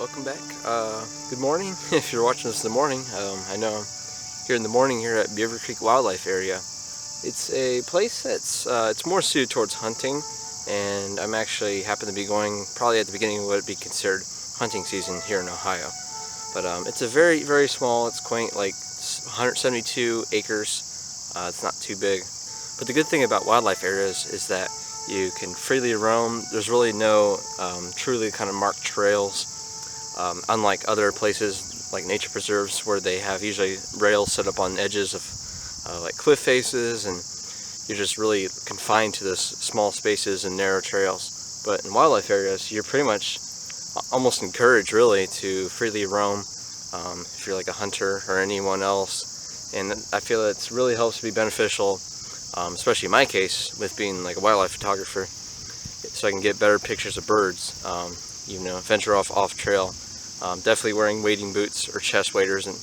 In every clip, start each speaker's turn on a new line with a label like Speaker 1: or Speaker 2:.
Speaker 1: Welcome back. Good morning. If you're watching this in the morning, I know I'm here in the morning here at Beavercreek Wildlife Area. It's a place that's it's more suited towards hunting, and I'm actually happen to be going probably at the beginning of what would be considered hunting season here in Ohio. But it's a very, very small, it's quaint, like 172 acres. It's not too big. But the good thing about wildlife areas is that you can freely roam. There's really no truly kind of marked trails. Unlike other places like nature preserves where they have usually rails set up on edges of like cliff faces, and you're just really confined to this small spaces and narrow trails. But in wildlife areas, you're pretty much almost encouraged really to freely roam if you're like a hunter or anyone else. And I feel it really helps to be beneficial, especially in my case with being like a wildlife photographer, so I can get better pictures of birds. Venture off trail. Definitely wearing wading boots or chest waders and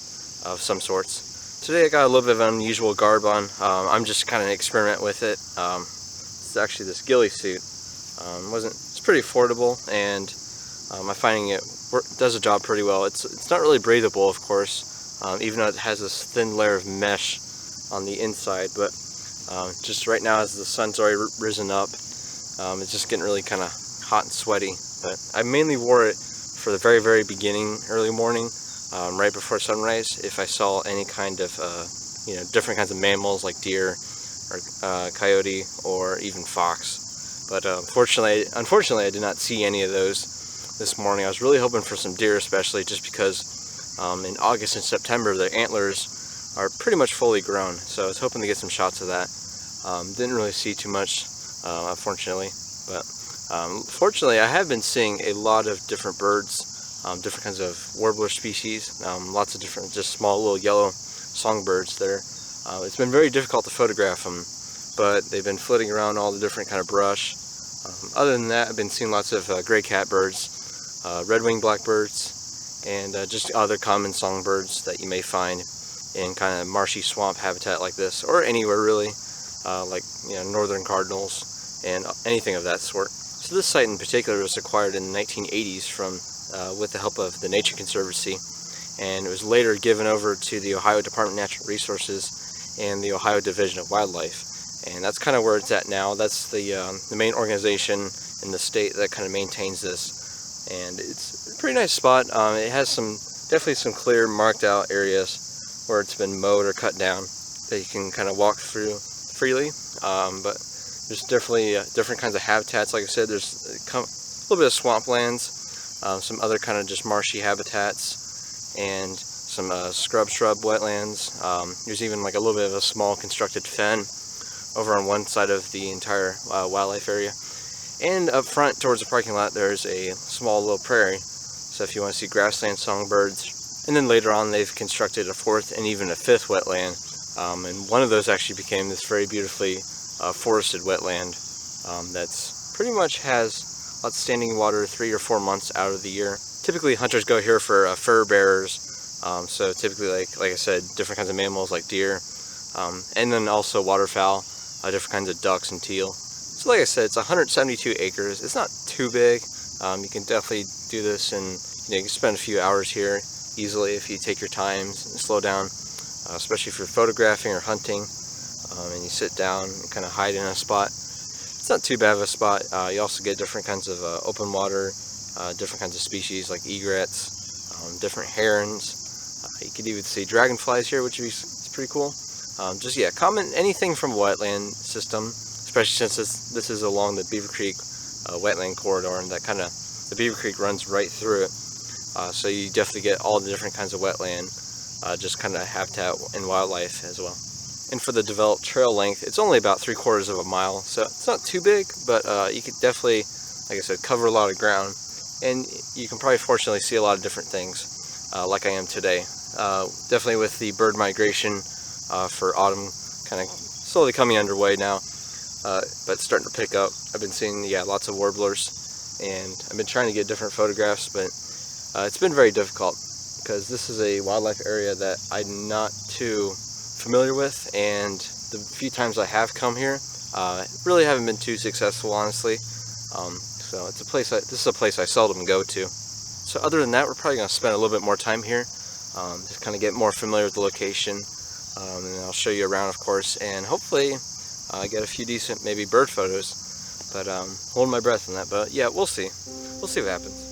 Speaker 1: of some sorts. Today I got a little bit of an unusual garb on. I'm just kind of experiment with it. It's actually this ghillie suit. It's pretty affordable, and I'm finding it does the job pretty well. It's not really breathable, of course, even though it has this thin layer of mesh on the inside. But just right now, as the sun's already risen up, it's just getting really kind of hot and sweaty. But I mainly wore it for the very, very beginning, early morning, right before sunrise, if I saw any kind of, different kinds of mammals like deer or coyote or even fox. But unfortunately, I did not see any of those this morning. I was really hoping for some deer, especially just because in August and September, their antlers are pretty much fully grown. So I was hoping to get some shots of that. Didn't really see too much, unfortunately, but fortunately, I have been seeing a lot of different birds, different kinds of warbler species, lots of different, just small little yellow songbirds there. It's been very difficult to photograph them, but they've been flitting around all the different kind of brush. Other than that, I've been seeing lots of gray catbirds, red-winged blackbirds, and just other common songbirds that you may find in kind of marshy swamp habitat like this, or anywhere really, like northern cardinals and anything of that sort. So this site in particular was acquired in the 1980s with the help of the Nature Conservancy, and it was later given over to the Ohio Department of Natural Resources and the Ohio Division of Wildlife, and that's kind of where it's at now. That's the main organization in the state that kind of maintains this, and it's a pretty nice spot. It has definitely some clear marked out areas where it's been mowed or cut down that you can kind of walk through freely, but there's definitely different kinds of habitats. Like I said, there's a little bit of swamplands, some other kind of just marshy habitats, and some shrub wetlands. There's even like a little bit of a small constructed fen over on one side of the entire wildlife area. And up front towards the parking lot, there's a small little prairie. So if you want to see grassland songbirds, and then later on they've constructed a fourth and even a fifth wetland. And one of those actually became this very beautifully forested wetland that's pretty much has lots of standing water 3 or 4 months out of the year. Typically hunters go here for fur bearers, so typically like I said, different kinds of mammals like deer, and then also waterfowl, different kinds of ducks and teal. So like I said, it's 172 acres. It's not too big. You can definitely do this, and you can spend a few hours here easily if you take your time and slow down, especially if you're photographing or hunting. And you sit down and kind of hide in a spot. It's not too bad of a spot. You also get different kinds of open water, different kinds of species like egrets, different herons. You could even see dragonflies here, which is pretty cool. Common anything from a wetland system, especially since this is along the Beavercreek wetland corridor, and the Beavercreek runs right through it. So you definitely get all the different kinds of wetland, just kind of habitat and wildlife as well. And for the developed trail length, it's only about 3/4 of a mile, so it's not too big, but you could definitely, like I said, cover a lot of ground, and you can probably fortunately see a lot of different things, like I am today. Definitely with the bird migration for autumn kind of slowly coming underway now, but starting to pick up. I've been seeing lots of warblers, and I've been trying to get different photographs, but it's been very difficult because this is a wildlife area that I'm not too familiar with, and the few times I have come here, really haven't been too successful, honestly. So this is a place I seldom go to. So other than that, we're probably going to spend a little bit more time here, just kind of get more familiar with the location, and I'll show you around, of course, and hopefully get a few decent maybe bird photos. But holding my breath on that. But yeah, we'll see. We'll see what happens.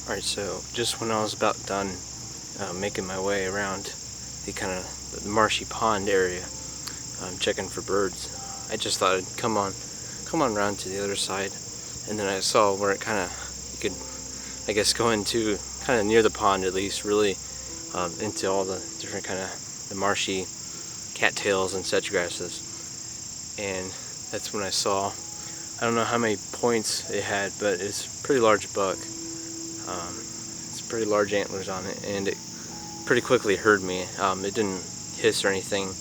Speaker 1: Alright, so just when I was about done making my way around the kind of marshy pond area, checking for birds, I just thought I'd come on around to the other side, and then I saw where it kind of, you could, I guess, go into kind of near the pond at least, really into all the different kind of the marshy cattails and sedge grasses. And that's when I saw, I don't know how many points it had, but it's a pretty large buck. It's pretty large antlers on it, and it pretty quickly heard me. It didn't hiss or anything,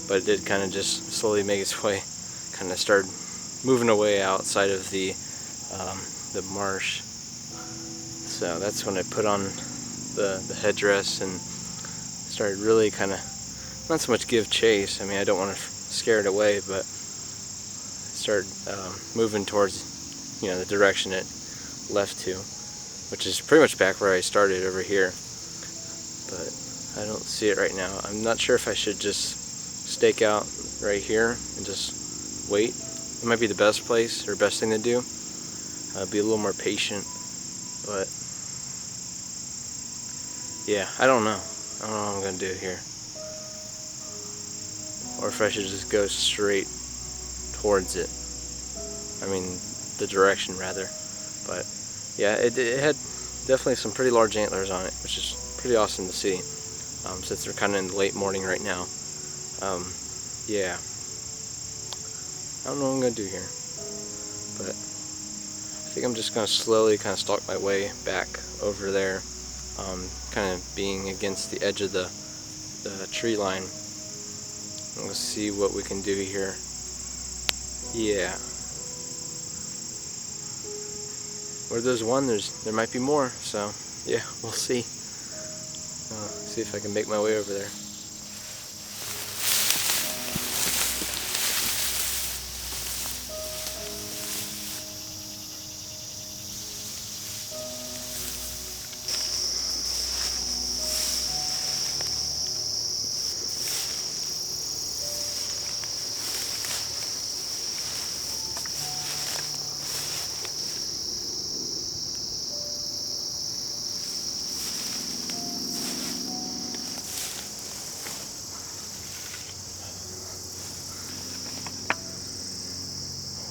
Speaker 1: but it did kind of just slowly make its way, kind of started moving away outside of the marsh. So that's when I put on the headdress and started really kind of, not so much give chase. I mean, I don't want to scare it away, but started moving towards, the direction it left to, which is pretty much back where I started over here. But I don't see it right now. I'm not sure if I should just stake out right here and just wait. It might be the best place or best thing to do. Be a little more patient, but yeah, I don't know. I don't know what I'm gonna do here, or if I should just go straight towards it. I mean, the direction rather. But yeah, it had definitely some pretty large antlers on it, which is pretty awesome to see, since they're kind of in the late morning right now. Yeah, I don't know what I'm gonna do here, but I think I'm just gonna slowly kind of stalk my way back over there, kind of being against the edge of the tree line. Let's see what we can do here. Yeah, where there's one, there might be more. So yeah, we'll see. See if I can make my way over there.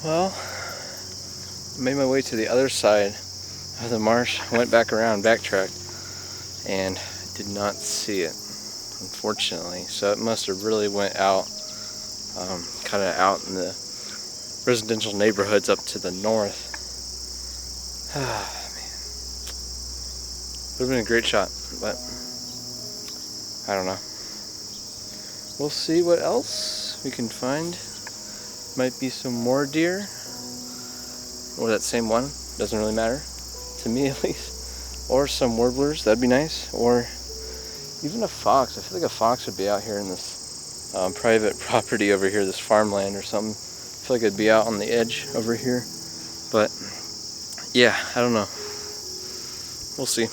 Speaker 1: Well, I made my way to the other side of the marsh, went back around, backtracked, and did not see it, unfortunately. So it must have really went out, kind of out in the residential neighborhoods up to the north. Ah, man. Would have been a great shot, but I don't know. We'll see what else we can find. Might be some more deer, or that same one, doesn't really matter, to me at least, or some warblers, that'd be nice, or even a fox. I feel like a fox would be out here in this private property over here, this farmland or something. I feel like it'd be out on the edge over here, but yeah, I don't know. We'll see.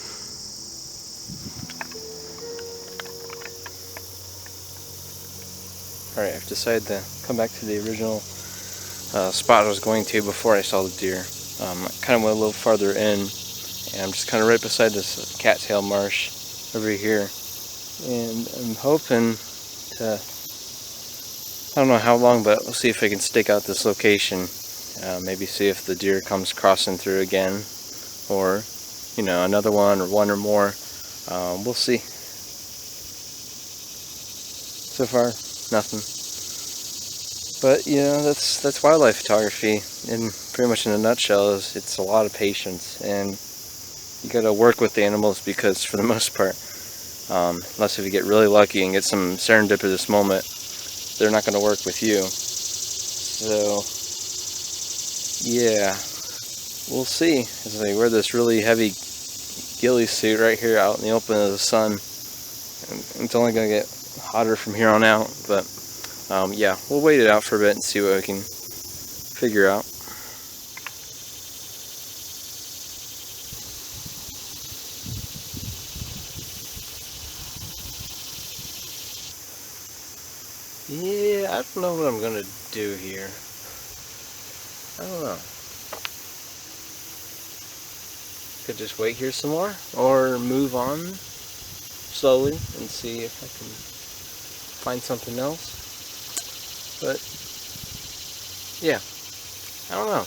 Speaker 1: Alright, I've decided to come back to the original spot I was going to before I saw the deer. I kind of went a little farther in, and I'm just kind of right beside this cattail marsh over here. And I'm hoping to, I don't know how long, but we'll see if I can stake out this location. Maybe see if the deer comes crossing through again, or, another one, or one or more. We'll see. So far, nothing. But that's wildlife photography, and pretty much in a nutshell it's a lot of patience, and you gotta work with the animals, because for the most part, unless if you get really lucky and get some serendipitous moment, they're not gonna work with you. So yeah, we'll see. As I wear this really heavy ghillie suit right here out in the open of the sun. And it's only going to get hotter from here on out, but yeah, we'll wait it out for a bit and see what we can figure out. Yeah, I don't know what I'm gonna do here. I don't know. Could just wait here some more, or move on slowly and see if I can find something else. But yeah, I don't know.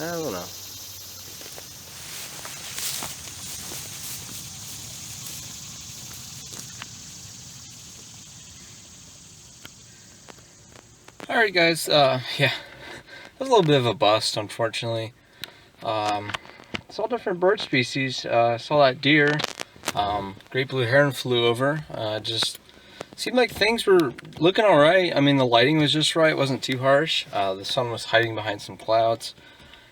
Speaker 1: I don't know. Alright guys, yeah, that was a little bit of a bust, unfortunately. Saw different bird species, saw that deer, great blue heron flew over, just seemed like things were looking alright. I mean, the lighting was just right, it wasn't too harsh, the sun was hiding behind some clouds,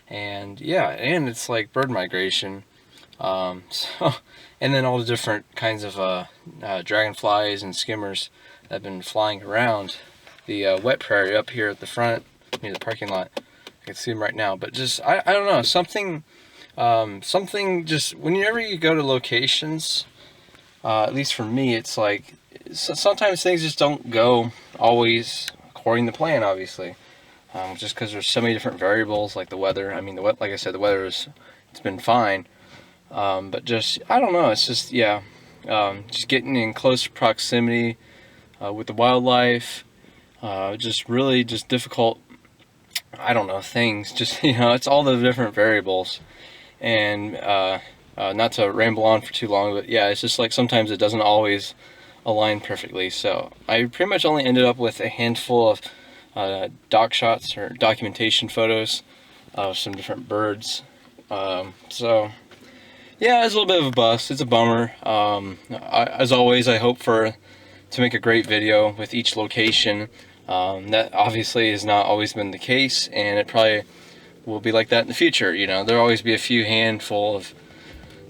Speaker 1: and yeah, and it's like bird migration, and then all the different kinds of dragonflies and skimmers that have been flying around the wet prairie up here at the front near the parking lot. I can see them right now, but just I don't know, something just whenever you go to locations, at least for me, it's like sometimes things just don't go always according to plan, obviously, just because there's so many different variables, like the weather. I mean, like I said, the weather it's been fine, but just I don't know, it's just yeah, just getting in close proximity with the wildlife. Just really just difficult, I don't know, things, just, you know, it's all the different variables, and not to ramble on for too long, but yeah, it's just like sometimes it doesn't always align perfectly. So I pretty much only ended up with a handful of doc shots or documentation photos of some different birds. So yeah, it's a little bit of a bust. It's a bummer. As always, I hope to make a great video with each location. That obviously has not always been the case, and it probably will be like that in the future. You know, there'll always be a few handful of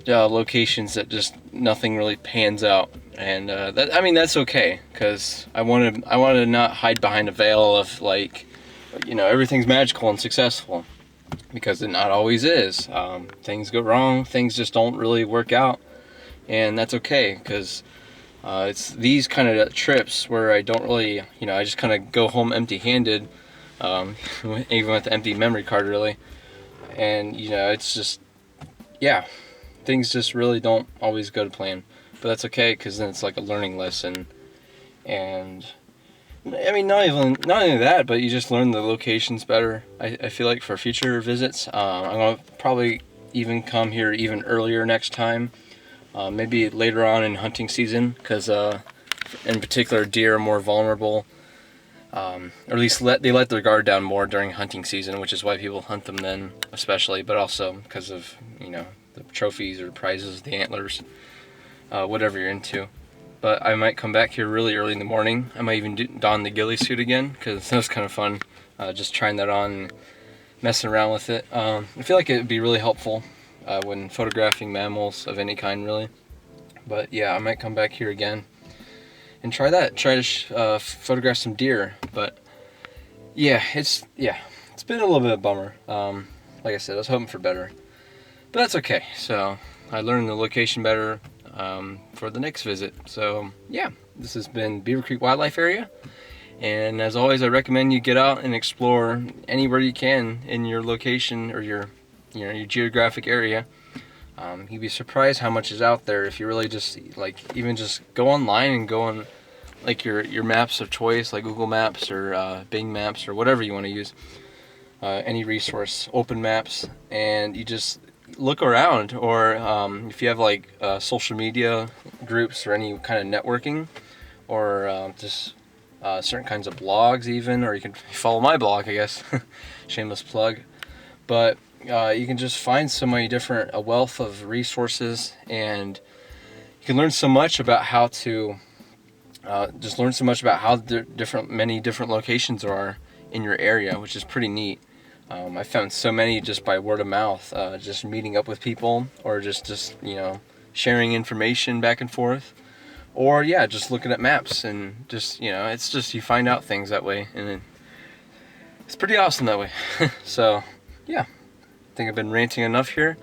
Speaker 1: locations that just nothing really pans out, and I mean, that's okay, because I want to not hide behind a veil of, like, you know, everything's magical and successful, because it not always is. Things go wrong, things just don't really work out, and that's okay, because it's these kind of trips where I don't really, you know, I just kind of go home empty-handed, even with the empty memory card, really. And, you know, it's just, yeah, things just really don't always go to plan. But that's okay, because then it's like a learning lesson. And, I mean, not only that, but you just learn the locations better. I feel like for future visits, I'm going to probably even come here even earlier next time. Maybe later on in hunting season, because in particular deer are more vulnerable, or at least they let their guard down more during hunting season, which is why people hunt them then, especially, but also because of, you know, the trophies or prizes, the antlers, whatever you're into. But I might come back here really early in the morning. I might even don the ghillie suit again, because that was kind of fun, just trying that on and messing around with it. I feel like it would be really helpful when photographing mammals of any kind, really. But yeah, I might come back here again and try to photograph some deer. But yeah, it's been a little bit of a bummer. Like I said, I was hoping for better, but that's okay. So I learned the location better for the next visit. So yeah, this has been Beavercreek Wildlife Area, and as always, I recommend you get out and explore anywhere you can in your location or your geographic area. You'd be surprised how much is out there if you really just, like, even just go online and go on, like, your maps of choice, like Google Maps or Bing Maps or whatever you want to use, any resource, open maps, and you just look around. Or if you have like social media groups or any kind of networking, or just certain kinds of blogs even, or you can follow my blog, I guess. Shameless plug. But you can just find so many different, a wealth of resources, and you can learn so much about how to just learn so much about how many different locations there are in your area, which is pretty neat. I found so many just by word of mouth, just meeting up with people, or just you know, sharing information back and forth, or yeah, just looking at maps, and just, you know, it's just, you find out things that way, and it's pretty awesome that way. So yeah, I think I've been ranting enough here.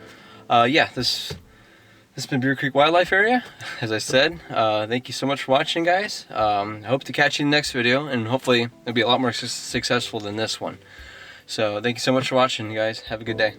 Speaker 1: Yeah, this has been Beavercreek Wildlife Area. As I said, thank you so much for watching, guys. Hope to catch you in the next video, and hopefully it'll be a lot more successful than this one. So thank you so much for watching, guys. Have a good day.